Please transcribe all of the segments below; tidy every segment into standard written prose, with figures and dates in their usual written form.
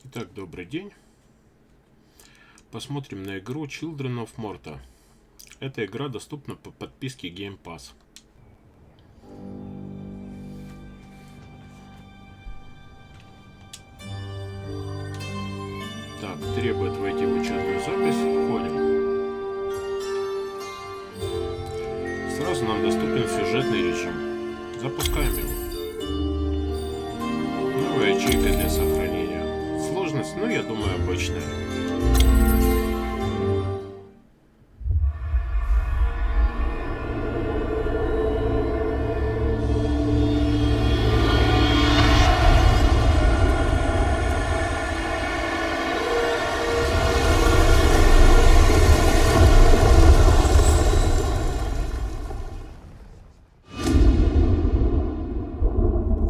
Итак, добрый день. Посмотрим на игру Children of Morta. Эта игра доступна по подписке Game Pass. Так, требует войти в учетную запись. Входим. Сразу нам доступен сюжетный режим. Запускаем его. Новая ячейка для сохранения. Сложность, ну, я думаю, обычная.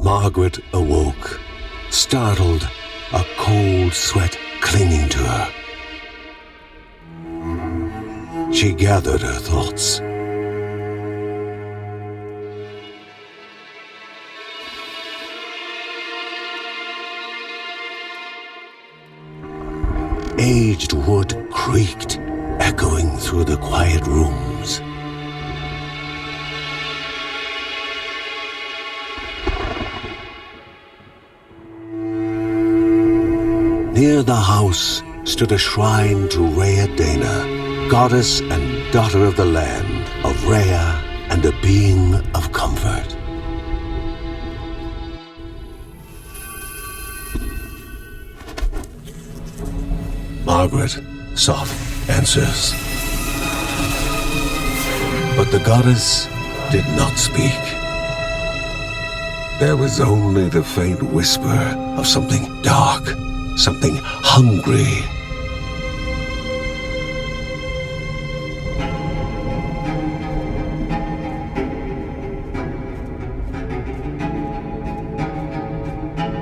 Margaret awoke, startled, a cold sweat clinging to her. She gathered her thoughts. Aged wood creaked, echoing through the quiet rooms. Near the house stood a shrine to Rhea Dana, goddess and daughter of the land, of Rhea and a being of comfort. Margaret sought answers. But the goddess did not speak. There was only the faint whisper of something dark, something hungry.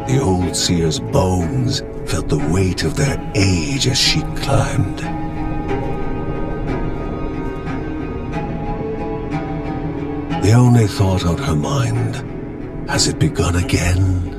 The old seer's bones felt the weight of their age as she climbed. The only thought on her mind, has it begun again?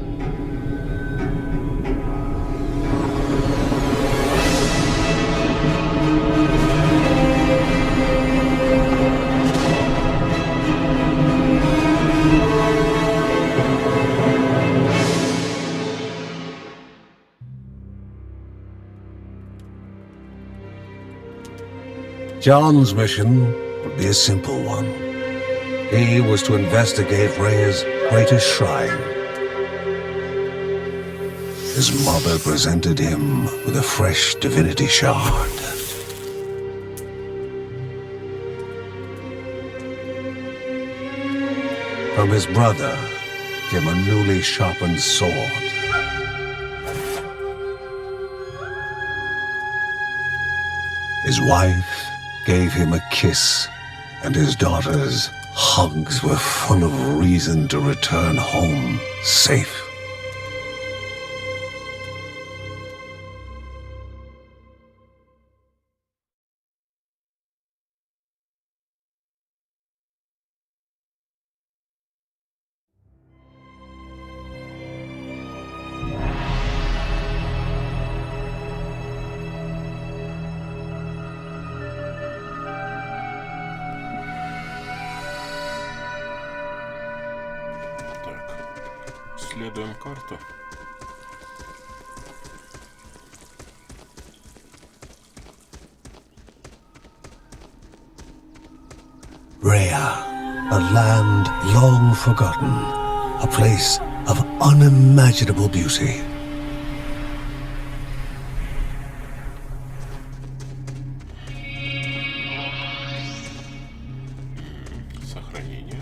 John's mission would be a simple one. He was to investigate Rhea's greatest shrine. His mother presented him with a fresh divinity shard. From his brother came a newly sharpened sword. His wife gave him a kiss, and his daughter's hugs were full of reason to return home safe. Исследуем карту. Rhea, a land long forgotten, a place of unimaginable beauty. Сохранение.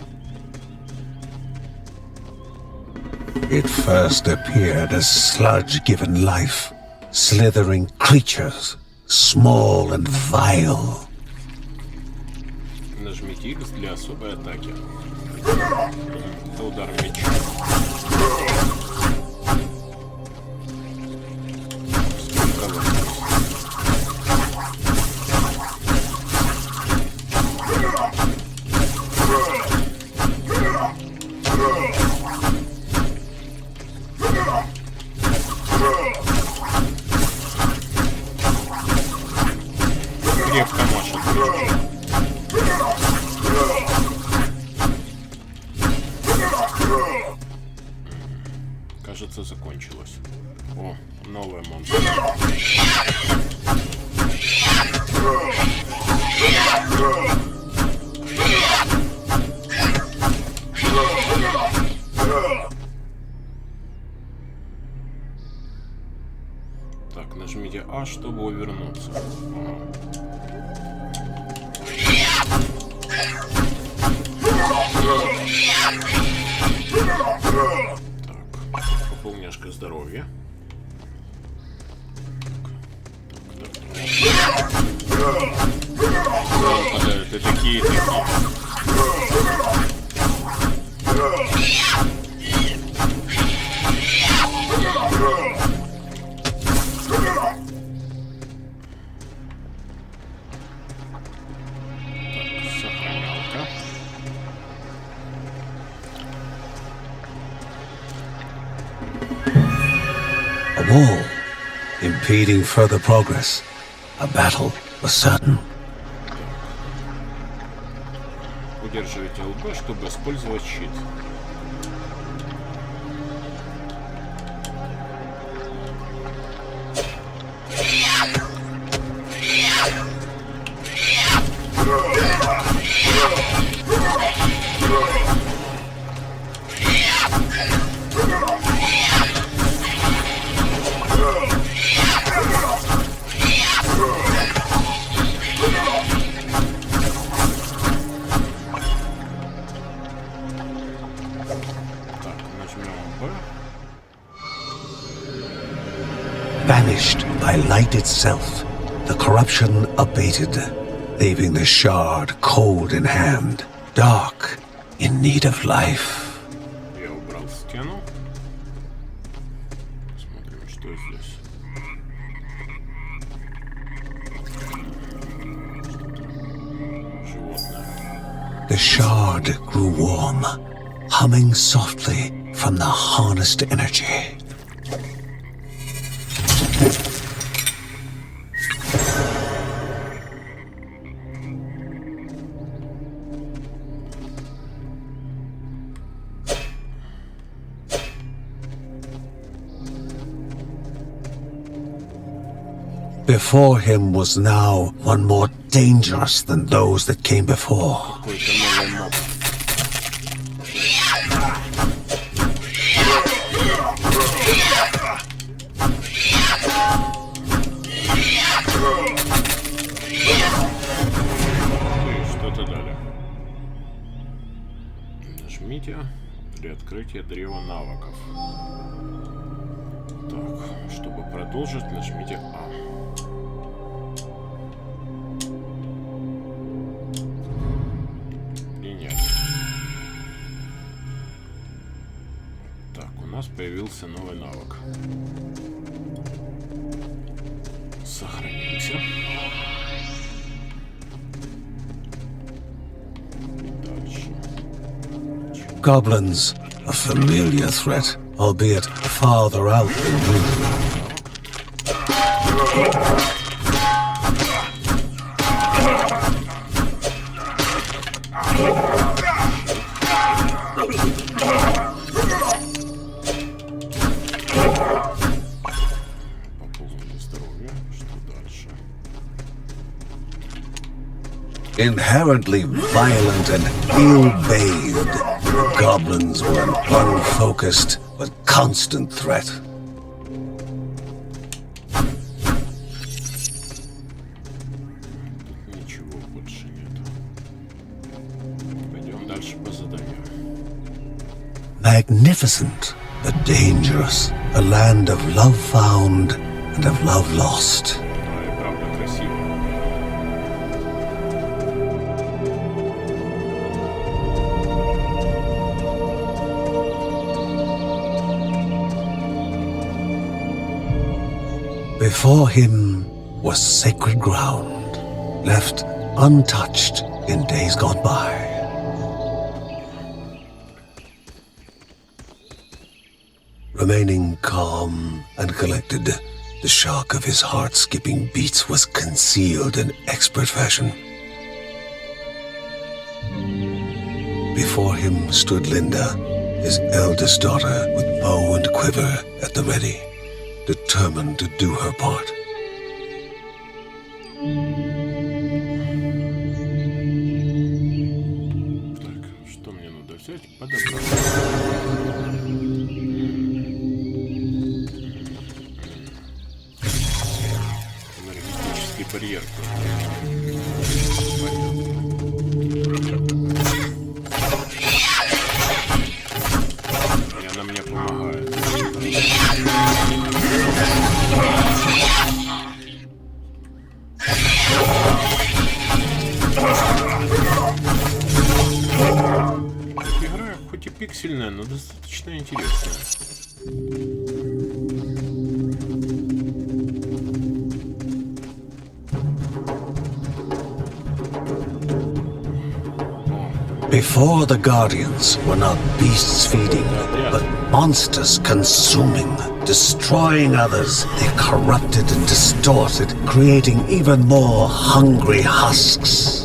It first appeared as sludge given life, slithering creatures, small and vile. Нажмите X для особой атаки. Это удар мечом. T.G.F камашек. Кажется, закончилось. О, новая монстра. Так, нажмите А, чтобы увернуться. Так, пополняшка здоровья. Падают и такие, и такие. Сохранялка. A wall, impeding further progress. A battle was certain. Удерживайте ЛБ, чтобы использовать щит. Banished by light itself, the corruption abated, leaving the shard cold in hand, dark, in need of life. Я убрал стену. Смотрим, что здесь. Животное. The shard grew warm, humming softly from the harnessed energy. Before him was now one more dangerous than those that came before. Какой-то новый моб. Что-то дали. Нажмите при открытии древа навыков. Так, чтобы продолжить, нажмите А. У нас появился новый навык. Сохранимся. Дальше. Goblins, a familiar threat, albeit farther out than usual. Inherently violent and ill-bathed, the goblins were an unfocused but constant threat. Ничего больше нет. Пойдем дальше по заданию. Magnificent but dangerous, a land of love found and of love lost. И правда красиво. Before him was sacred ground, left untouched in days gone by. Remaining calm and collected, The shock of his heart-skipping beats was concealed in expert fashion. Before him stood Linda, his eldest daughter, with bow and quiver at the ready, determined to do her part. Так, что мне надо взять? Подобрать. Энергетический барьер. И она мне помогает. Игра хоть и пиксельная, но достаточно интересная. Before the Guardians were not beasts feeding, but monsters consuming, destroying others. They corrupted and distorted, creating even more hungry husks.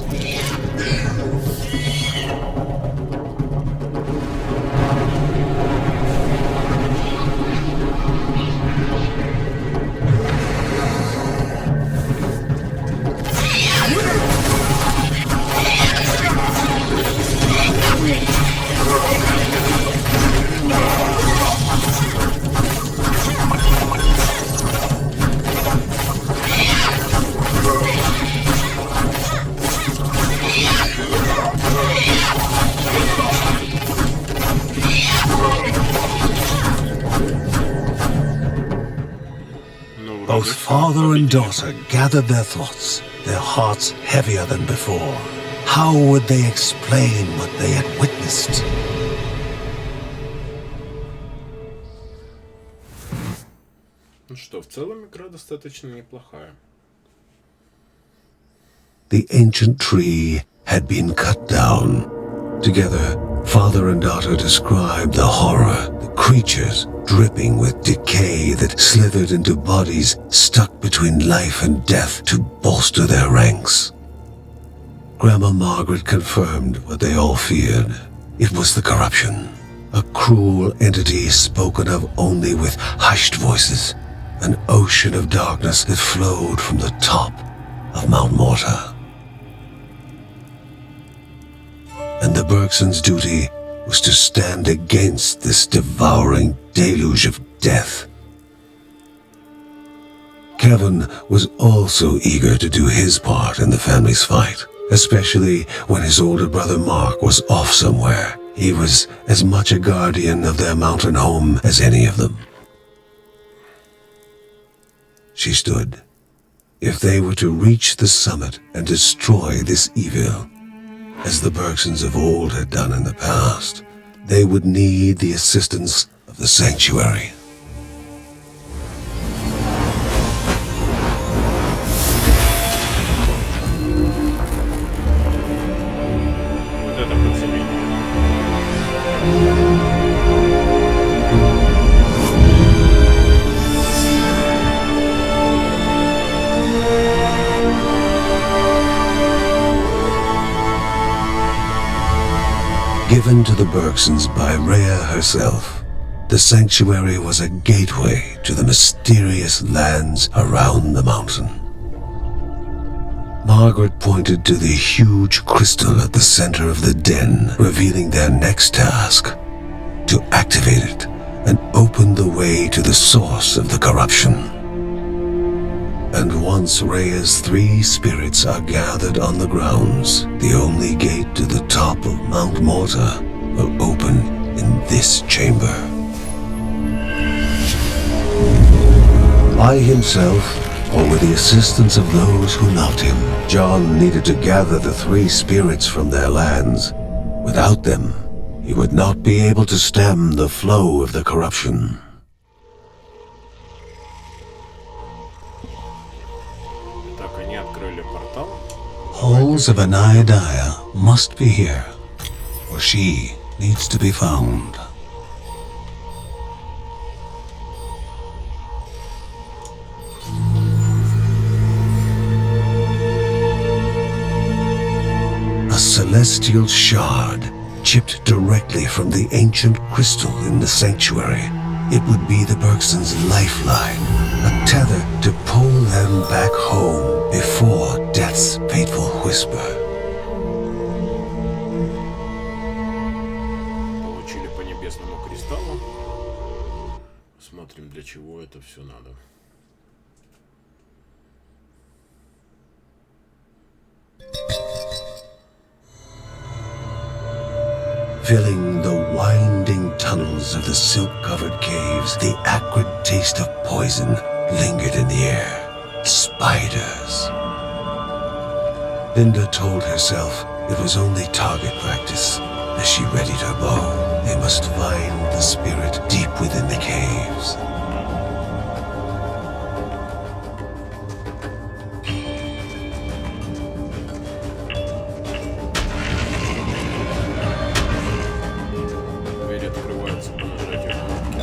Both father and daughter gathered their thoughts, their hearts heavier than before. How would they explain what they had witnessed? Ну что, в целом игра достаточно неплохая. The ancient tree had been cut down. Together, father and daughter described the horror, the creatures dripping with decay that slithered into bodies stuck between life and death to bolster their ranks. Grandma Margaret confirmed what they all feared. It was the corruption, a cruel entity spoken of only with hushed voices, an ocean of darkness that flowed from the top of Mount Morta. And the Bergson's duty was to stand against this devouring deluge of death. Kevin was also eager to do his part in the family's fight, especially when his older brother Mark was off somewhere. He was as much a guardian of their mountain home as any of them. She stood. If they were to reach the summit and destroy this evil, as the Bergsons of old had done in the past, they would need the assistance of the sanctuary. Вот это подземелье. Given to the Bergsons by Rhea herself, the sanctuary was a gateway to the mysterious lands around the mountain. Margaret pointed to the huge crystal at the center of the den, revealing their next task: to activate it and open the way to the source of the corruption. And once Rhea's 3 spirits are gathered on the grounds, the only gate to the top of Mount Morta will open in this chamber. By himself, or with the assistance of those who loved him, John needed to gather the 3 spirits from their lands. Without them, he would not be able to stem the flow of the corruption. Halls of Anaiadaya must be here, or she needs to be found. celestial shard, chipped directly from the ancient crystal in the sanctuary. It would be the Bergsons' lifeline, a tether to pull them back home before death's fateful whisper. Получили по небесному кристаллу. Смотрим, для чего это все надо. Filling the winding tunnels of the silk-covered caves, the acrid taste of poison lingered in the air. Spiders. Linda told herself it was only target practice. As she readied her bow, they must find the spirit deep within the caves. Дверь открывается по нажатию кнопки.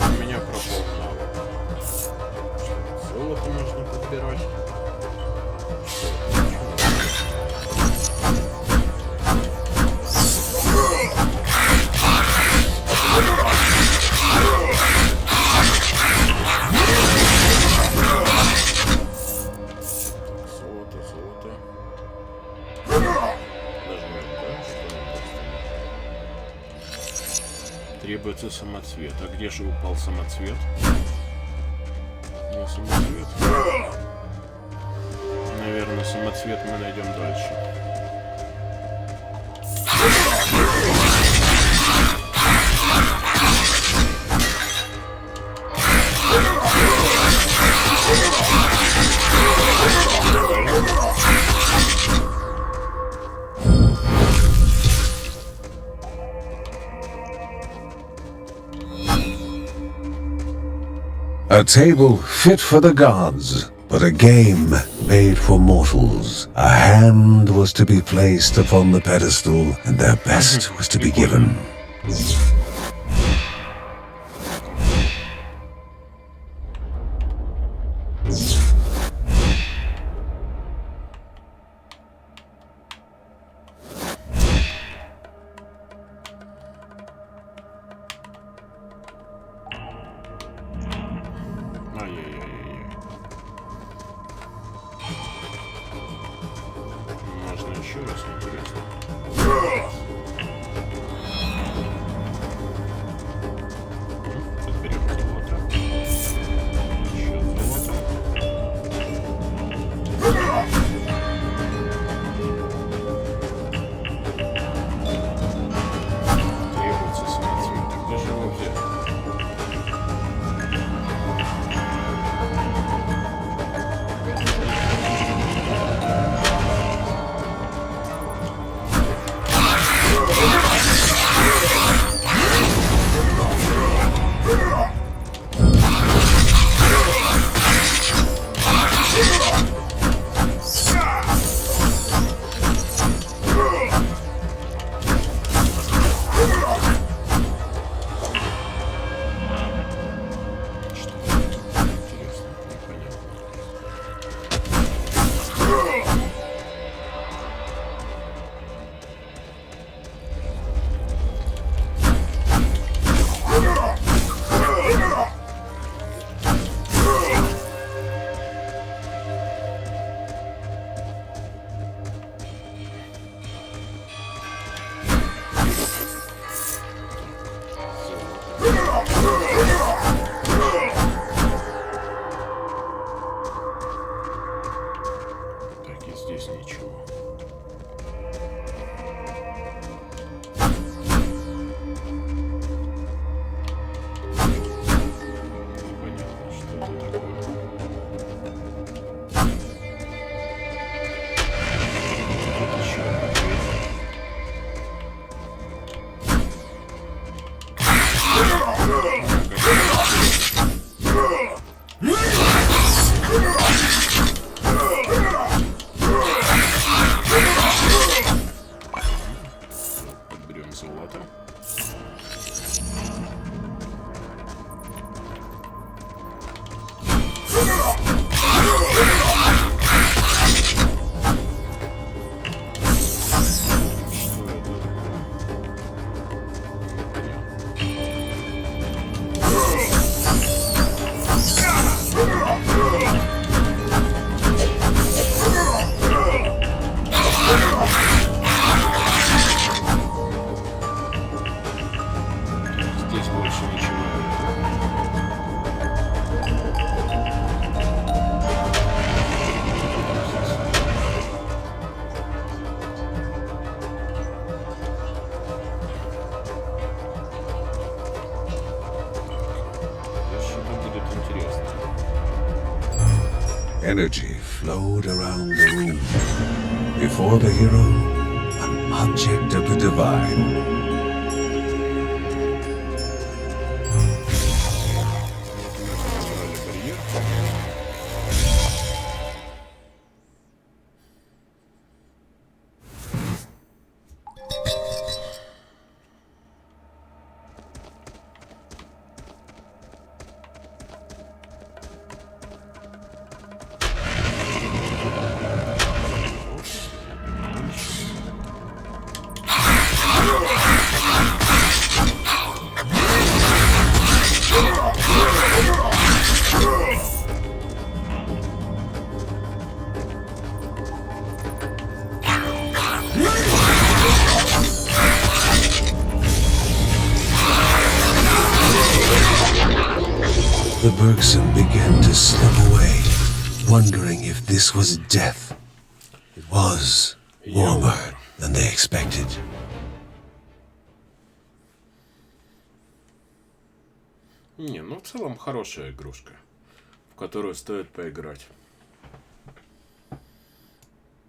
У меня пропал навык. Золото можно подбирать. Золото. Нажмем, да? Требуется самоцвет. А где же упал самоцвет? Не самоцвет. Наверное, самоцвет мы найдем дальше. A table fit for the gods, but a game made for mortals. A hand was to be placed upon the pedestal, and their best was to be given. Ай-яй-яй-яй. Можно еще раз, интересно. Подберем золото. Еще золото. Требуется самоцвет. Где же его взять? Energy flowed around the room. Before the hero, an object of the divine. The Bergson began to slip away, wondering if this was death. It was warmer than they expected. Не, ну в целом хорошая игрушка, в которую стоит поиграть.